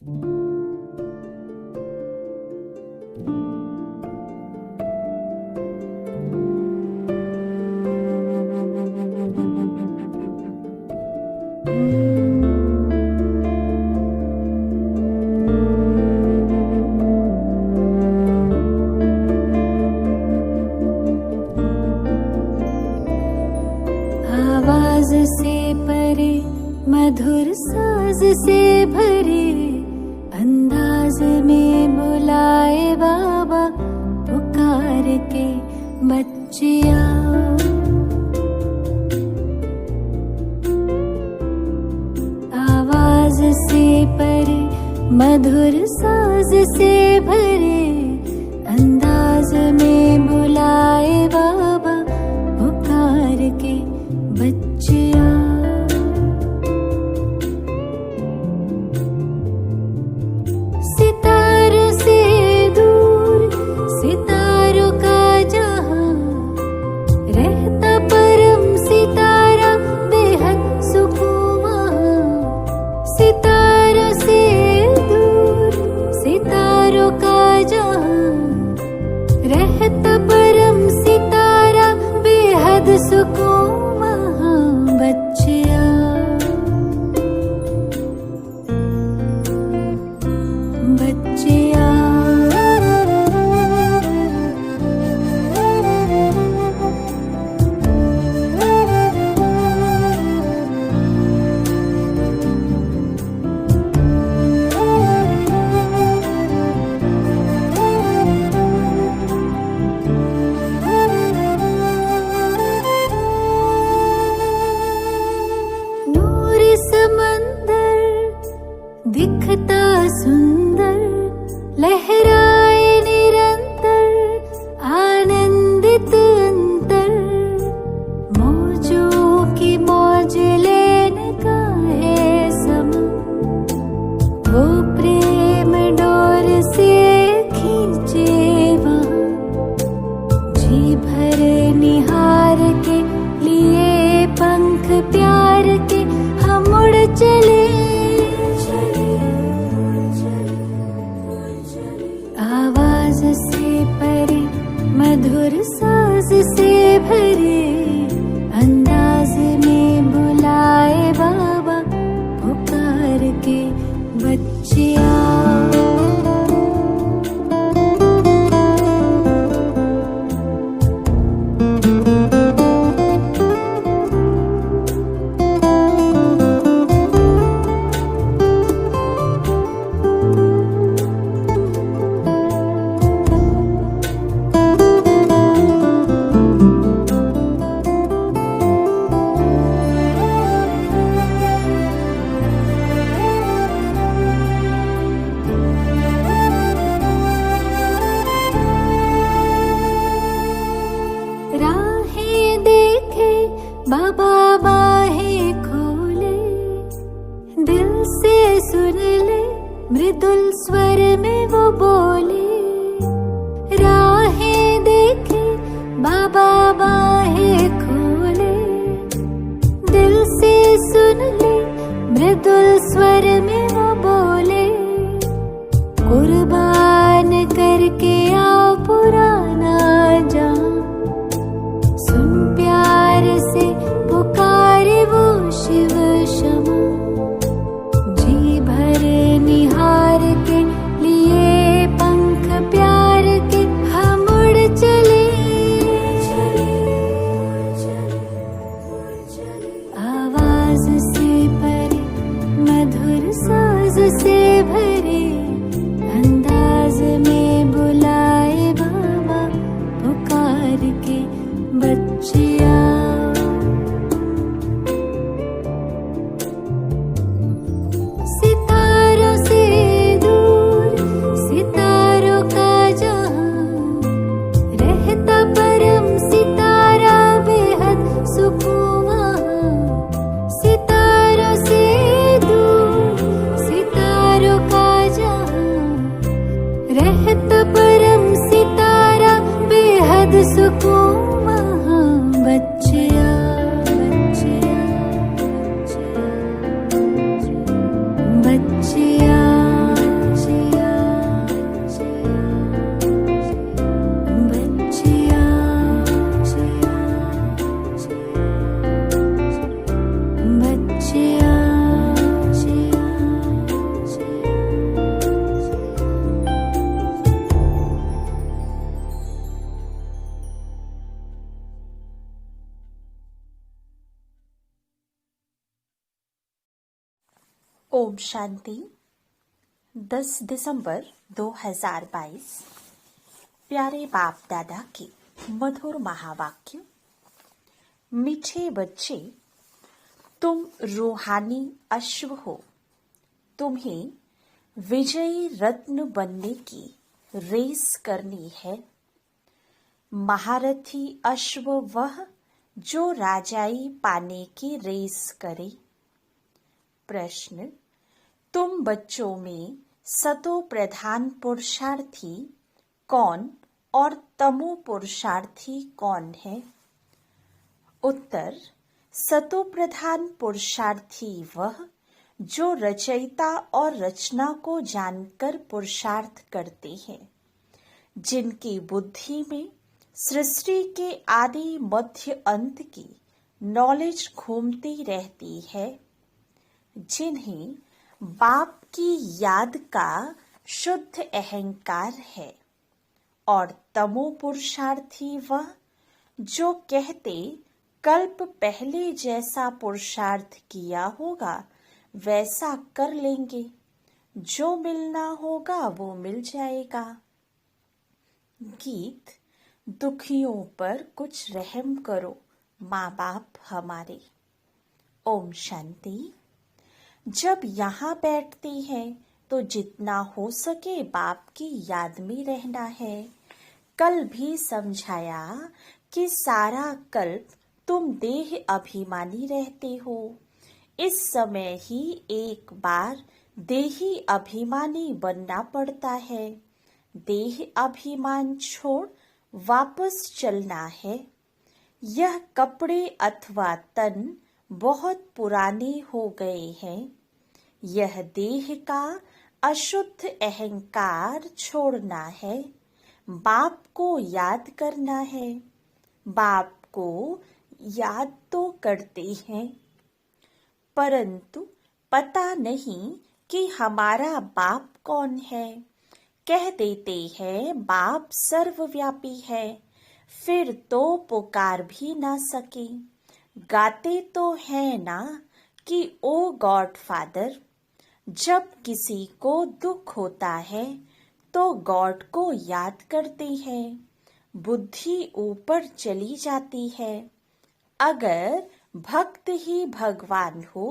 आवाज से परे मधुर साज से भरे अंदाज में बुलाए बाबा पुकार के बच्चिया। आवाज से परे मधुर साज से भरे अंदाज में बुलाए बाबा पुकार के बच्चिया। सितारों से दूर सितारों का जहां रहता परम सितारा बेहद सुकून वहां। सितारों से दूर सितारों का जहां रहता परम सितारा बेहद सुकून बच्चिया। बच्चिया दिखता सुंदर लहराए निरंतर आनंदित अंतर। मौजों की मौज लेने का है समय वो प्रेम डोर से खींचे वहाँ। जी भर निहार के लिए पंख प्यार के हम उड़ चले। आवाज से परे मधुर साज से भरे अंदाज में बुलाए बाबा पुकार के बच्चिया। राहें देखे बाबा बाहें खोले दिल से सुन ले मृदुल स्वर में वो बोले। राहें देखे बाबा बाहें खोले दिल से सुन ले मृदुल स्वर में वो बोले। कुर्बान करके आओ पुराना जान सुन प्यार से पुकारे वो शिव क्षमा। जी भर निहार के लिए पंख प्यार के हम उड़ चले। आवाज से परे मधुर साज से भरे अंदाज में बुलाए बाबा पुकार के बच्चिया। सितारों से दूर सितारों का जहां रहता परम सितारा बेहद सुकून वहां। सितारों से दूर सितारों ओम शांति। 10 दिसंबर 2022। प्यारे बाप दादा के मधुर महावाक्य। मीठे बच्चे, तुम रूहानी अश्व हो। तुम्हें विजयी रत्न बनने की रेस करनी है। महारथी अश्व वह जो राजाई पाने की रेस करे। प्रश्न, तुम बच्चों में सतो प्रधान पुरुषार्थी कौन और तमो पुरुषार्थी कौन है? उत्तर, सतो प्रधान पुरुषार्थी वह जो रचयिता और रचना को जानकर पुरुषार्थ करते हैं, जिनकी बुद्धि में सृष्टि के आदि मध्य अंत की नॉलेज घूमती रहती है, जिन्हें बाप की याद का शुद्ध अहंकार है। और तमो पुरुषार्थी वह जो कहते कल्प पहले जैसा पुरुषार्थ किया होगा वैसा कर लेंगे, जो मिलना होगा वो मिल जाएगा। गीत। दुखियों पर कुछ रहम करो माँ बाप हमारे। ओम शांति। जब यहाँ बैठते हैं तो जितना हो सके बाप की याद में रहना है। कल भी समझाया कि सारा कल्प तुम देह अभिमानी रहते हो। इस समय ही एक बार देही अभिमानी बनना पड़ता है। देह अभिमान छोड़ वापस चलना है। यह कपड़े अथवा तन बहुत पुराने हो गए हैं। यह देह का अशुद्ध अहंकार छोड़ना है। बाप को याद करना है। बाप को याद तो करते हैं, परंतु पता नहीं कि हमारा बाप कौन है। कह देते हैं बाप सर्वव्यापी है, फिर तो पुकार भी ना सके। गाते तो है ना कि ओ गॉड फादर। जब किसी को दुख होता है तो गॉड को याद करते हैं, बुद्धि ऊपर चली जाती है। अगर भक्त ही भगवान हो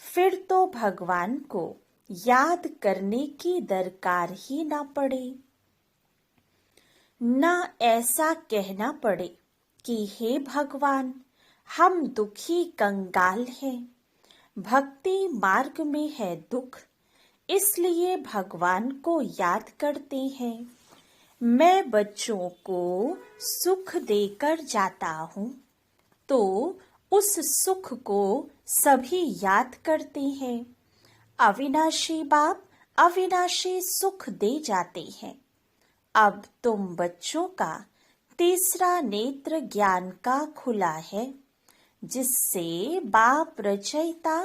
फिर तो भगवान को याद करने की दरकार ही ना पड़े। ना ऐसा कहना पड़े कि हे भगवान, हम दुखी कंगाल हैं। भक्ति मार्ग में है दुख, इसलिए भगवान को याद करते हैं। मैं बच्चों को सुख देकर जाता हूँ तो उस सुख को सभी याद करते हैं। अविनाशी बाप अविनाशी सुख दे जाते हैं। अब तुम बच्चों का तीसरा नेत्र ज्ञान का खुला है, जिससे बाप रचयिता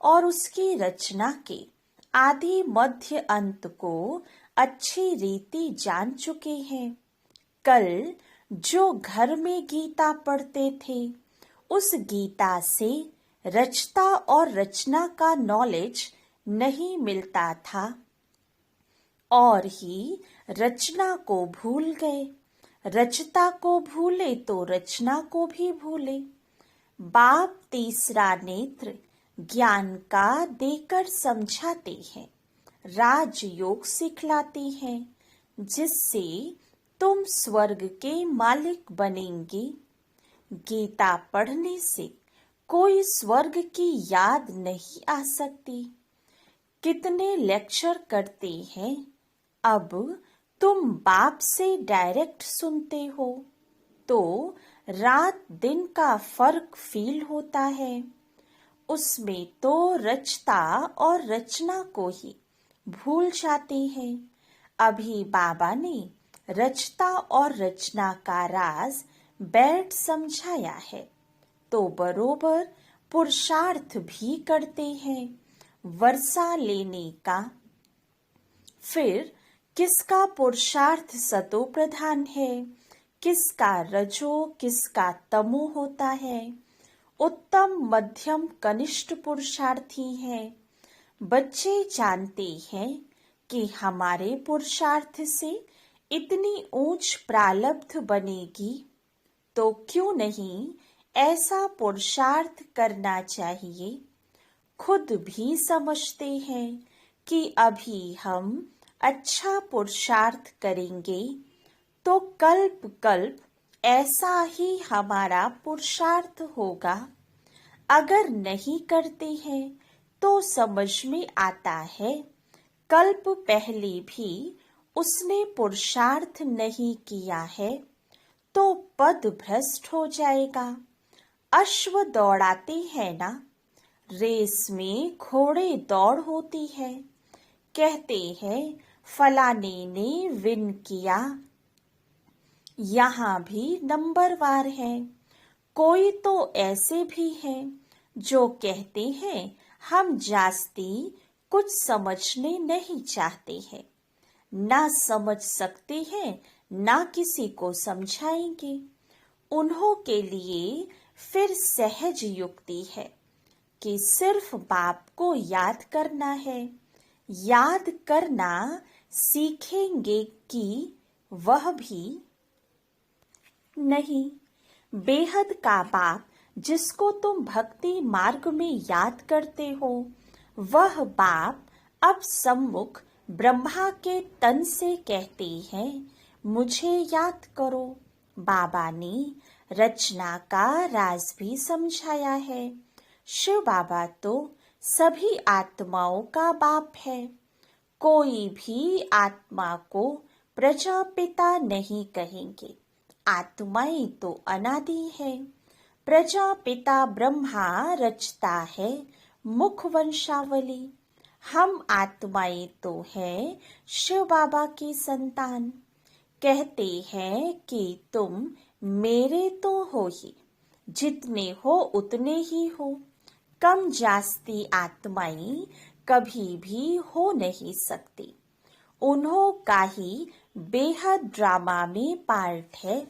और उसकी रचना के आदि मध्य अंत को अच्छी रीति जान चुके हैं। कल जो घर में गीता पढ़ते थे, उस गीता से रचता और रचना का नॉलेज नहीं मिलता था और ही रचना को भूल गए। रचता को भूले तो रचना को भी भूले। बाप तीसरा नेत्र ज्ञान का देकर समझाते हैं, राजयोग सिखलाते हैं, जिससे तुम स्वर्ग के मालिक बनेंगे। गीता पढ़ने से कोई स्वर्ग की याद नहीं आ सकती। कितने लेक्चर करते हैं, अब तुम बाप से डायरेक्ट सुनते हो तो रात दिन का फर्क फील होता है। उसमें तो रचता और रचना को ही भूल जाते हैं। अभी बाबा ने रचता और रचना का राज बैठ समझाया है, तो बरोबर पुरुषार्थ भी करते हैं वर्षा लेने का। फिर किसका पुरुषार्थ सतो प्रधान है, किसका रजो किसका तमो होता है। उत्तम मध्यम कनिष्ठ पुरुषार्थी हैं। बच्चे जानते हैं कि हमारे पुरुषार्थ से इतनी ऊंच प्रारब्ध बनेगी, तो क्यों नहीं ऐसा पुरुषार्थ करना चाहिए। खुद भी समझते हैं कि अभी हम अच्छा पुरुषार्थ करेंगे तो कल्प कल्प ऐसा ही हमारा पुरुषार्थ होगा। अगर नहीं करते हैं तो समझ में आता है कल्प पहले भी उसने पुरुषार्थ नहीं किया है तो पद भ्रष्ट हो जाएगा। अश्व दौड़ाते हैं ना, रेस में घोड़े दौड़ होती है, कहते हैं फलाने ने विन किया। यहाँ भी नंबरवार है। कोई तो ऐसे भी हैं जो कहते हैं हम जास्ती कुछ समझने नहीं चाहते हैं, ना समझ सकते हैं, ना किसी को समझाएंगे। उन्हों के लिए फिर सहज युक्ति है कि सिर्फ बाप को याद करना है। याद करना सीखेंगे कि वह भी नहीं। बेहद का बाप जिसको तुम भक्ति मार्ग में याद करते हो, वह बाप अब सम्मुख ब्रह्मा के तन से कहते हैं मुझे याद करो। बाबा ने रचना का राज भी समझाया है। शिव बाबा तो सभी आत्माओं का बाप है। कोई भी आत्मा को प्रजापिता नहीं कहेंगे। आत्माएं तो अनादि है। प्रजापिता ब्रह्मा रचता है मुख वंशावली। हम आत्माएं तो हैं शिव बाबा की संतान। कहते हैं कि तुम मेरे तो हो ही, जितने हो उतने ही हो। कम जास्ती आत्माएं कभी भी हो नहीं सकती। उन्हों का ही बेहद ड्रामा में पार्ट है।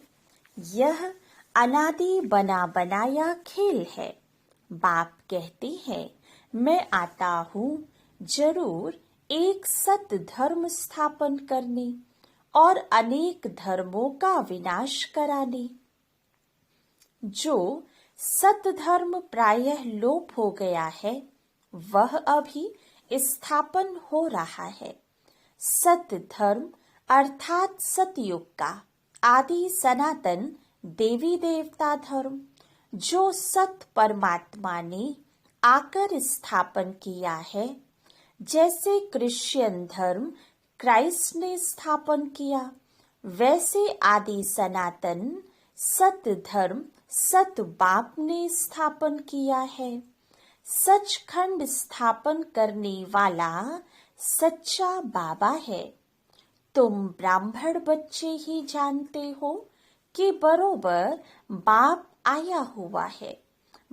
यह अनादि बना बनाया खेल है। बाप कहते हैं मैं आता हूँ जरूर एक सत धर्म स्थापन करने और अनेक धर्मों का विनाश कराने। जो सत धर्म प्रायः लोप हो गया है वह अभी स्थापन हो रहा है। सत धर्म अर्थात सतयुग का आदि सनातन देवी देवता धर्म, जो सत परमात्मा ने आकर स्थापन किया है। जैसे क्रिश्चियन धर्म क्राइस्ट ने स्थापन किया, वैसे आदि सनातन सत धर्म सत बाप ने स्थापन किया है। सचखंड स्थापन करने वाला सच्चा बाबा है। तुम ब्राह्मण बच्चे ही जानते हो कि बरोबर बाप आया हुआ है।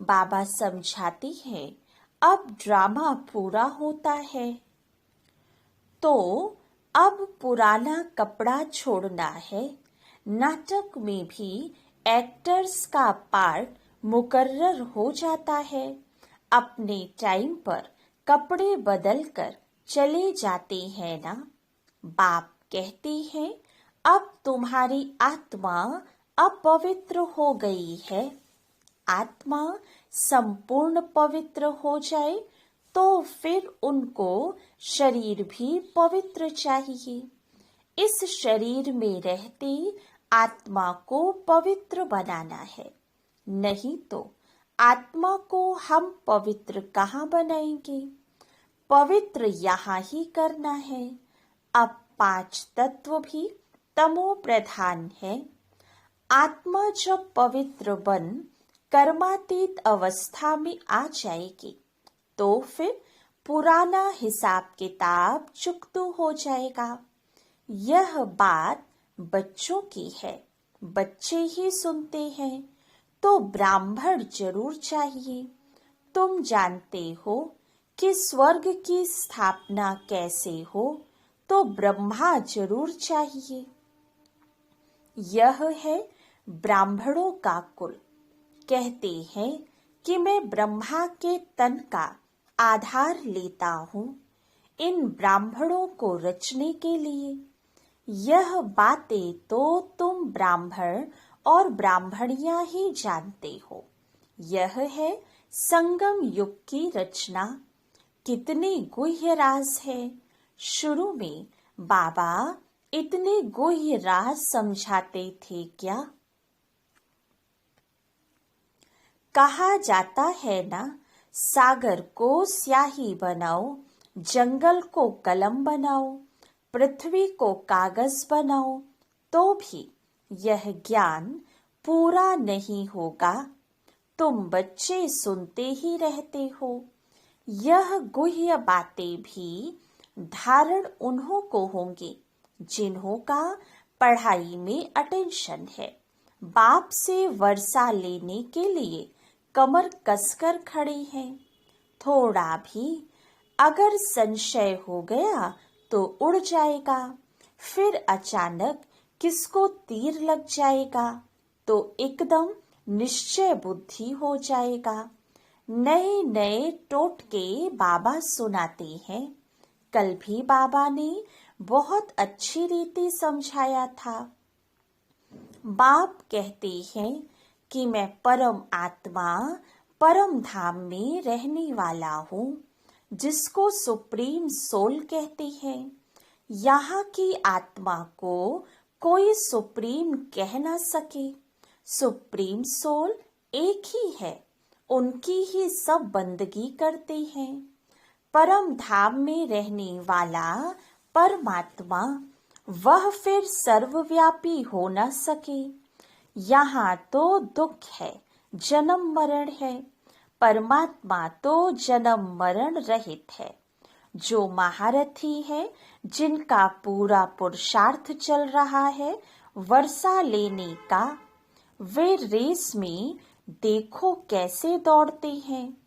बाबा समझाते हैं अब ड्रामा पूरा होता है, तो अब पुराना कपड़ा छोड़ना है। नाटक में भी एक्टर्स का पार्ट मुकर्रर हो जाता है। अपने टाइम पर कपड़े बदलकर चले जाते हैं ना। बाप कहते हैं अब तुम्हारी आत्मा अपवित्र हो गई है। आत्मा संपूर्ण पवित्र हो जाए तो फिर उनको शरीर भी पवित्र चाहिए। इस शरीर में रहते आत्मा को पवित्र बनाना है, नहीं तो आत्मा को हम पवित्र कहाँ बनाएंगे। पवित्र यहाँ ही करना है। अब 5 तत्व भी तमो प्रधान है। आत्मा जब पवित्र बन कर्मातीत अवस्था में आ जाएगी तो फिर पुराना हिसाब किताब चुकतू हो जाएगा। यह बात बच्चों की है, बच्चे ही सुनते हैं, तो ब्राह्मण जरूर चाहिए। तुम जानते हो कि स्वर्ग की स्थापना कैसे हो, तो ब्रह्मा जरूर चाहिए। यह है ब्राह्मणों का कुल। कहते हैं कि मैं ब्रह्मा के तन का आधार लेता हूँ इन ब्राह्मणों को रचने के लिए। यह बातें तो तुम ब्राह्मण और ब्राह्मणियां ही जानते हो। यह है संगम युग की रचना। कितने गुह्य राज है। शुरू में बाबा इतने गुह्य राज समझाते थे क्या? कहा जाता है ना, सागर को स्याही बनाओ, जंगल को कलम बनाओ, पृथ्वी को कागज बनाओ, तो भी यह ज्ञान पूरा नहीं होगा। तुम बच्चे सुनते ही रहते हो। यह गुह्य बातें भी धारण उन्हों को होंगी जिन्हों का पढ़ाई में अटेंशन है। बाप से वर्षा लेने के लिए कमर कसकर खड़े हैं। थोड़ा भी अगर संशय हो गया तो उड़ जाएगा। फिर अचानक किसको तीर लग जाएगा तो एकदम निश्चय बुद्धि हो जाएगा। नए नए टोटके बाबा सुनाते हैं। कल भी बाबा ने बहुत अच्छी रीति समझाया था। बाप कहते हैं कि मैं परम आत्मा परम धाम में रहने वाला हूँ, जिसको सुप्रीम सोल कहते हैं। यहाँ की आत्मा को कोई सुप्रीम कह ना सके। सुप्रीम सोल एक ही है, उनकी ही सब बंदगी करते हैं। परम धाम में रहने वाला परमात्मा वह फिर सर्वव्यापी हो न सके। यहाँ तो दुख है, जन्म मरण है। परमात्मा तो जन्म मरण रहित है। जो महारथी है, जिनका पूरा पुरुषार्थ चल रहा है वर्षा लेने का, वे रेस में देखो कैसे दौड़ते हैं।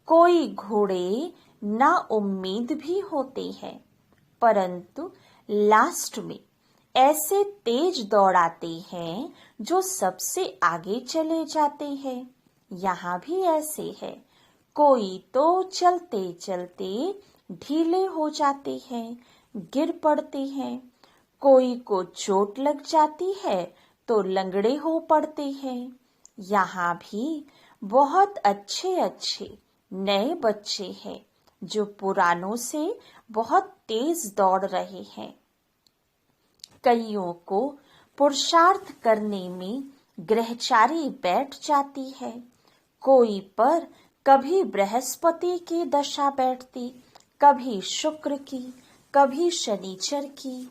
कोई घोड़े ना उम्मीद भी होते हैं, परंतु लास्ट में ऐसे तेज दौड़ाते हैं जो सबसे आगे चले जाते हैं। यहाँ भी ऐसे है। कोई तो चलते चलते ढीले हो जाते हैं, गिर पड़ते हैं। कोई को चोट लग जाती है तो लंगड़े हो पड़ते हैं। यहाँ भी बहुत अच्छे अच्छे नए बच्चे हैं जो पुरानों से बहुत तेज दौड़ रहे हैं। कईयों को पुरुषार्थ करने में ग्रहचारी बैठ जाती है। कोई पर कभी बृहस्पति की दशा बैठती, कभी शुक्र की, कभी शनिचर की,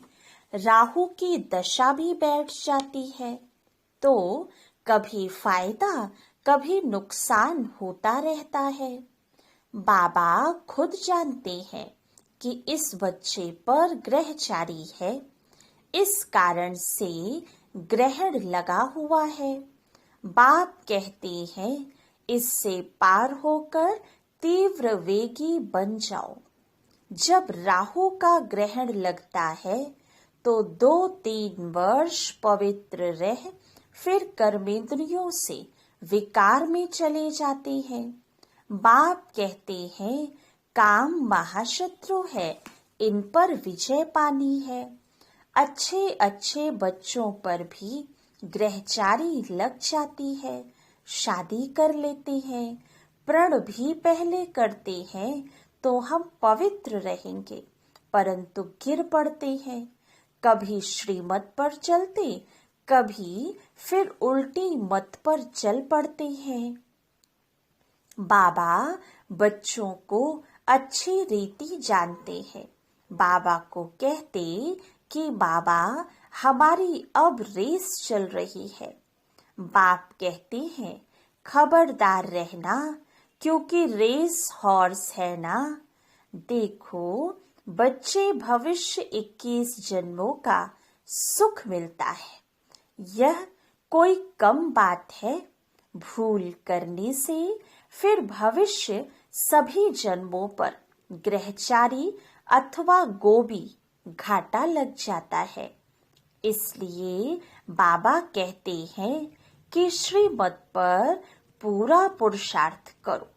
राहु की दशा भी बैठ जाती है। तो कभी फायदा कभी नुकसान होता रहता है। बाबा खुद जानते हैं कि इस बच्चे पर ग्रहचारी है, इस कारण से ग्रहण लगा हुआ है। बाप कहते हैं इससे पार होकर तीव्र वेगी बन जाओ। जब राहु का ग्रहण लगता है तो 2-3 वर्ष पवित्र रह फिर कर्मेंद्रियों से विकार में चले जाते हैं। बाप कहते हैं काम महाशत्रु है, इन पर विजय पानी है। अच्छे अच्छे बच्चों पर भी ग्रहचारी लग जाती है, शादी कर लेते हैं, प्रण भी पहले करते हैं तो हम पवित्र रहेंगे, परंतु गिर पड़ते हैं। कभी श्रीमत पर चलते, कभी फिर उल्टी मत पर चल पड़ते हैं। बाबा बच्चों को अच्छी रीति जानते हैं। बाबा को कहते कि बाबा हमारी अब रेस चल रही है। बाप कहते हैं खबरदार रहना, क्योंकि रेस हॉर्स है ना। देखो बच्चे भविष्य 21 जन्मों का सुख मिलता है। यह कोई कम बात है। भूल करने से फिर भविष्य सभी जन्मों पर ग्रहचारी अथवा गोबी घाटा लग जाता है। इसलिए बाबा कहते हैं कि श्रीमत पर पूरा पुरुषार्थ करो।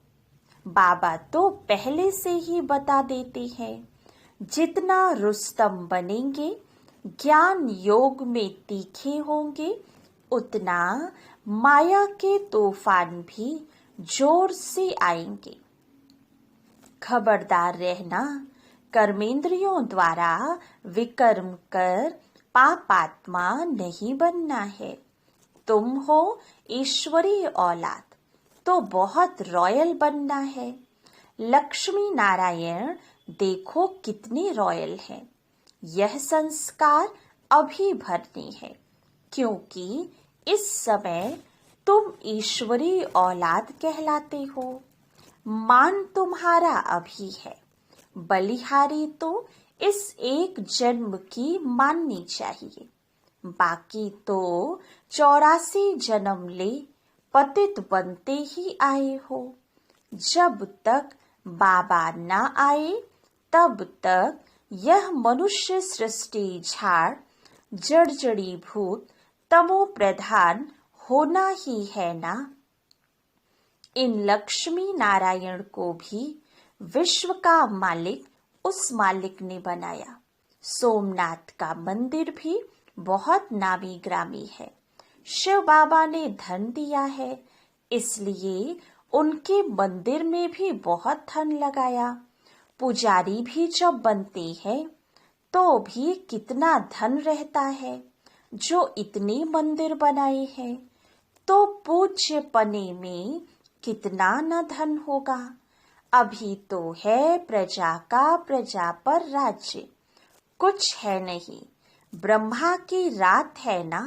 बाबा तो पहले से ही बता देते हैं, जितना रुस्तम बनेंगे, ज्ञान योग में तीखे होंगे, उतना माया के तूफान भी जोर से आएंगे। खबरदार रहना, कर्मेंद्रियों द्वारा विकर्म कर पापात्मा नहीं बनना है। तुम हो ईश्वरीय औलाद, तो बहुत रॉयल बनना है। लक्ष्मी नारायण देखो कितने रॉयल हैं। यह संस्कार अभी भरनी है, क्योंकि इस समय तुम ईश्वरीय औलाद कहलाते हो। मान तुम्हारा अभी है, बलिहारी तो इस एक जन्म की माननी चाहिए। बाकी तो 84 जन्म ले पतित बनते ही आए हो। जब तक बाबा न आए तब तक यह मनुष्य सृष्टि झाड़ जड़जड़ी भूत तमो प्रधान होना ही है ना। इन लक्ष्मी नारायण को भी विश्व का मालिक उस मालिक ने बनाया। सोमनाथ का मंदिर भी बहुत नामी ग्रामी है। शिव बाबा ने धन दिया है, इसलिए उनके मंदिर में भी बहुत धन लगाया। पुजारी भी जब बनते हैं तो भी कितना धन रहता है। जो इतने मंदिर बनाए हैं तो पूज्य पने में कितना न धन होगा। अभी तो है प्रजा का प्रजा पर राज्य, कुछ है नहीं। ब्रह्मा की रात है ना,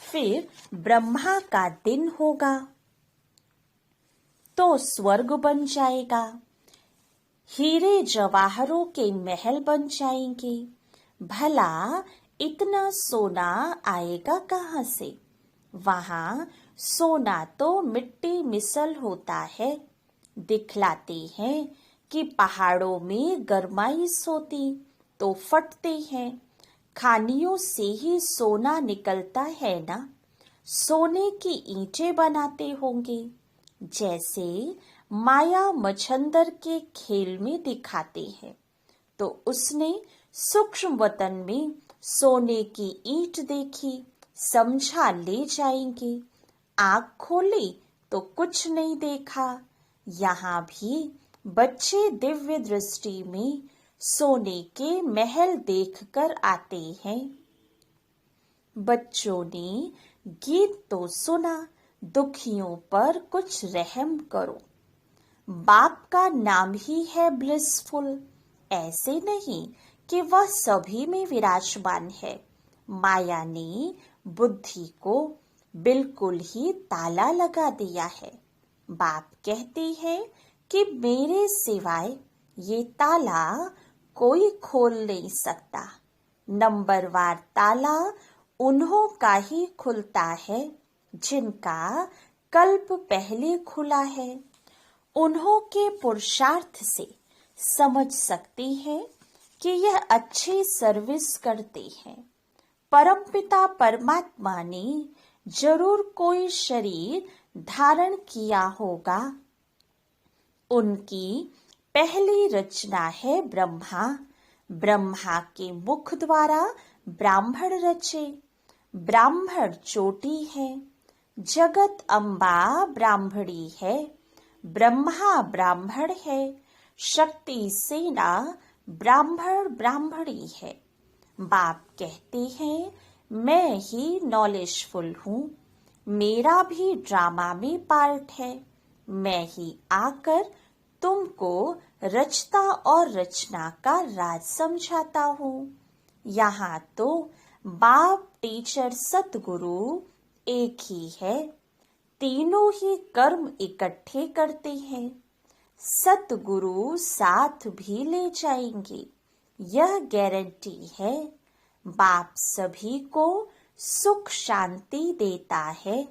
फिर ब्रह्मा का दिन होगा तो स्वर्ग बन जाएगा। हीरे जवाहरों के महल बन जाएंगे। भला इतना सोना आएगा कहाँ से? वहाँ सोना तो मिट्टी मिसल होता है। दिखलाते हैं कि पहाड़ों में गरमाइश होती तो फटते हैं, खानियों से ही सोना निकलता है ना। सोने की ईंटें बनाते होंगे, जैसे माया मच्छंदर के खेल में दिखाते हैं। तो उसने सूक्ष्म वतन में सोने की ईंट देखी, समझा ले जाएंगे। आँख खोली तो कुछ नहीं देखा। यहाँ भी बच्चे दिव्य दृष्टि में सोने के महल देखकर आते हैं। बच्चों ने गीत तो सुना, दुखियों पर कुछ रहम करो। बाप का नाम ही है ब्लिसफुल। ऐसे नहीं कि वह सभी में विराजमान है। माया ने बुद्धि को बिल्कुल ही ताला लगा दिया है। बाप कहते हैं कि मेरे सिवाय ये ताला कोई खोल नहीं सकता। नंबरवार ताला उन्हों का ही खुलता है जिनका कल्प पहले खुला है। उन्हों के पुरुषार्थ से समझ सकते हैं कि यह अच्छी सर्विस करते हैं। परमपिता परमात्मा ने जरूर कोई शरीर धारण किया होगा। उनकी पहली रचना है ब्रह्मा। ब्रह्मा के मुख द्वारा ब्राह्मण रचे। ब्राह्मण चोटी है। जगत अम्बा ब्राह्मणी है। ब्रह्मा ब्राह्मण है। शक्ति सेना ब्राह्मण ब्राह्मणी है। बाप कहते हैं मैं ही नॉलेजफुल हूँ। मेरा भी ड्रामा में पार्ट है। मैं ही आकर तुमको रचता और रचना का राज समझाता हूँ। यहाँ तो बाप टीचर सतगुरु एक ही है। तीनों ही कर्म इकट्ठे करते हैं। सतगुरु साथ भी ले जाएंगे, यह गारंटी है। बाप सभी को सुख शांति देता है।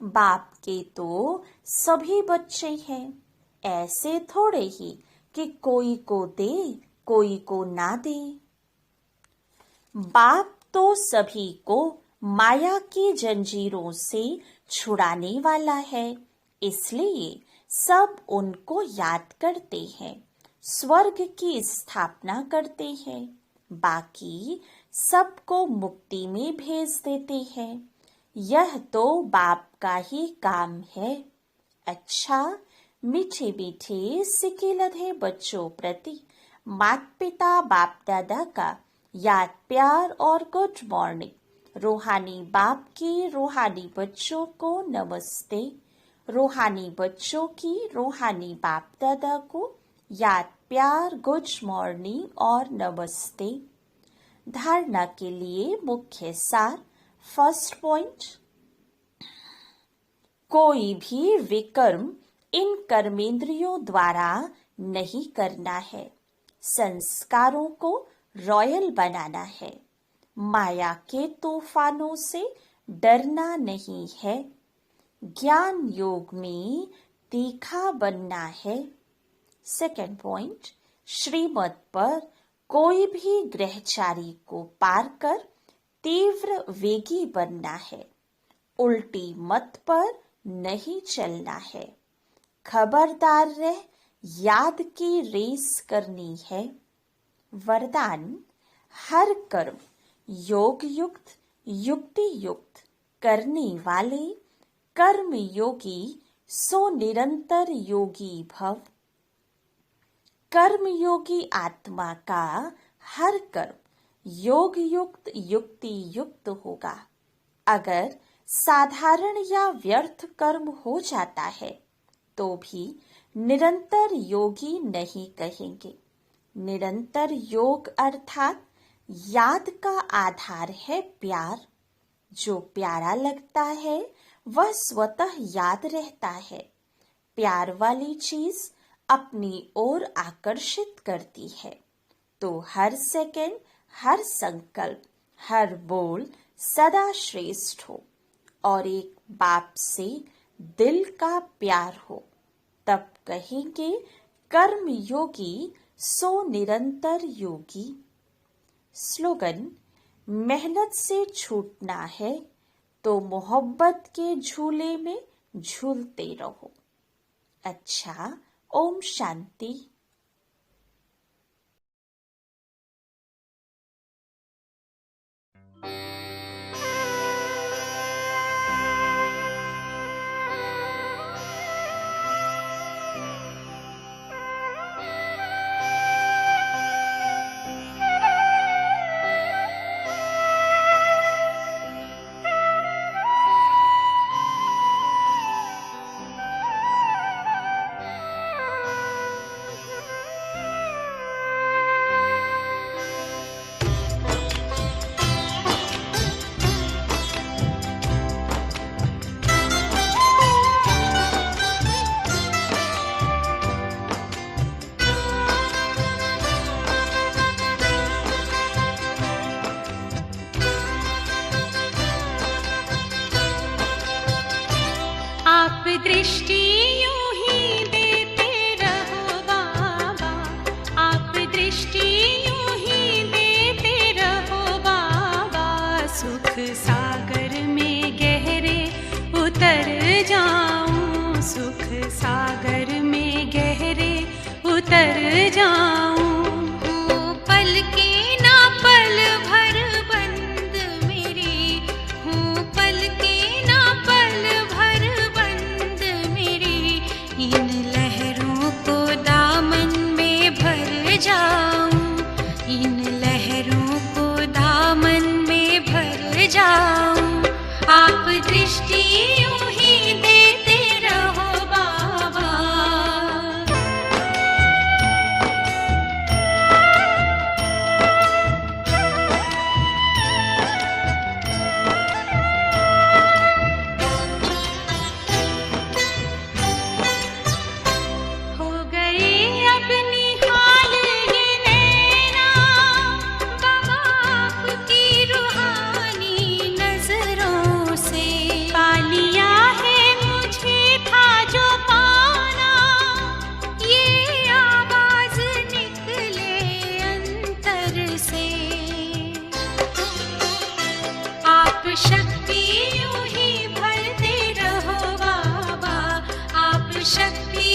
बाप के तो सभी बच्चे हैं। ऐसे थोड़े ही कि कोई को दे कोई को ना दे। बाप तो सभी को माया की जंजीरों से छुड़ाने वाला है। इसलिए सब उनको याद करते हैं, स्वर्ग की स्थापना करते हैं, बाकी सबको मुक्ति में भेज देते हैं। यह तो बाप का ही काम है। अच्छा, मीठे मीठे सिके लधे बच्चों प्रति माता पिता बाप दादा का याद प्यार और गुड मॉर्निंग। रूहानी बाप की रूहानी बच्चों को नमस्ते। रूहानी बच्चों की रूहानी बाप दादा को याद प्यार गुड मॉर्निंग और नमस्ते। धारणा के लिए मुख्य सार। फर्स्ट पॉइंट, कोई भी विकर्म इन कर्मेंद्रियों द्वारा नहीं करना है। संस्कारों को रॉयल बनाना है। माया के तूफानों से डरना नहीं है। ज्ञान योग में तीखा बनना है। सेकंड पॉइंट, श्रीमत पर कोई भी ग्रहचारी को पार कर तीव्र वेगी बनना है। उल्टी मत पर नहीं चलना है। खबरदार रह, याद की रेस करनी है। वरदान, हर कर्म योग युक्त युक्ति युक्त करने वाले कर्म योगी सो निरंतर योगी भव। कर्म योगी आत्मा का हर कर्म योग युक्त युक्ति युक्त होगा। अगर साधारण या व्यर्थ कर्म हो जाता है तो भी निरंतर योगी नहीं कहेंगे। निरंतर योग अर्थात याद का आधार है प्यार। जो प्यारा लगता है वह स्वतः याद रहता है। प्यार वाली चीज अपनी ओर आकर्षित करती है। तो हर सेकंड, हर संकल्प, हर बोल सदा श्रेष्ठ हो और एक बाप से दिल का प्यार हो, तब कहेंगे कर्म योगी सो निरंतर योगी। स्लोगन, मेहनत से छूटना है तो मोहब्बत के झूले में झूलते रहो। अच्छा, ओम शांति। दृष्टि यूं ही देते रहो बाबा, आप दृष्टि यूं ही देते रहो बाबा। सुख सागर में गहरे उतर जाऊं, सुख सागर में गहरे उतर जाऊं। पल के ना पल भर बंद मेरी हूँ, पल के ना पल भर बंद मेरी। इन लहरों को दामन में भर जाऊं, इन लहरों को दामन में भर जाऊं। आप दृष्टि यूं ही देते रहो बाबा। हो गए अब निहाल ये नैना बाबा आपकी रूहानी नजरों से। पा लिया है मुझे था जो पाना, ये आवाज निकले अंतर से। आप शक्ति यूं ही भरते रहो बाबा, आप शक्ति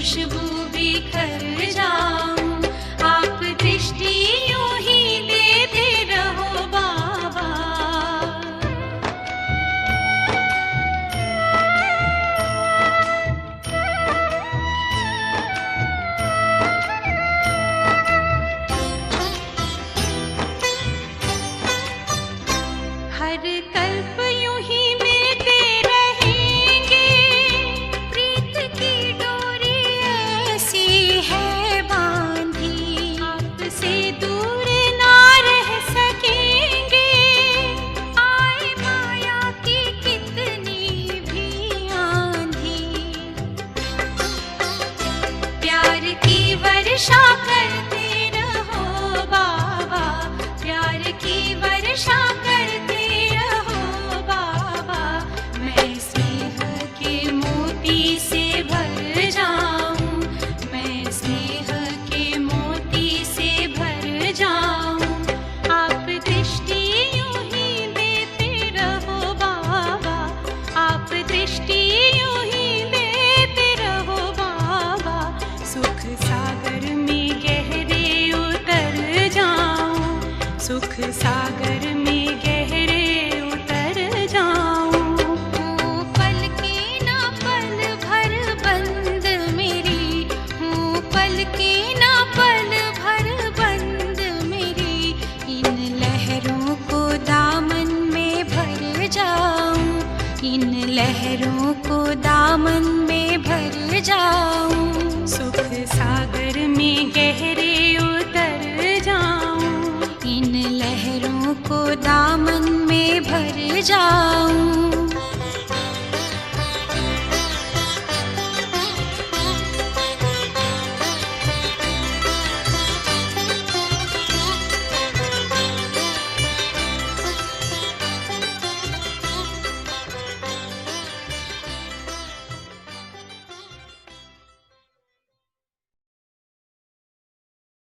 खुशबू बिखर जाऊं। आप दृष्टि यूं ही देते रहो बाबा। हर कल्प यूं ही मिलते रहेंगे, प्रीत की डोरी ऐसी है बांधी। आपसे दूर ना रह सकेंगे, आए माया की कितनी भी आंधी। प्यार की वर्षा करते रहो बाबा, प्यार की वर्षा करते रहो बाबा। मैं स्नेह के मोती से भर जाऊं, मैं स्नेह के मोती से भर जाऊं। आप दृष्टि यूं ही देते रहो बाबा, आप दृष्टि यूं ही देते रहो बाबा। सुख सागर में गहरे उतर जाऊं, सुख सागर में गहरे उतर जाऊं। हूँ पल की ना पल भर बंद मेरी, हूँ पल की ना पल भर बंद मेरी। इन लहरों को दामन में भर जाऊं, इन लहरों को दामन में भर जाऊं। सुख सागर में गहरे उतर जाऊं, इन लहरों को दामन में भर जाऊं।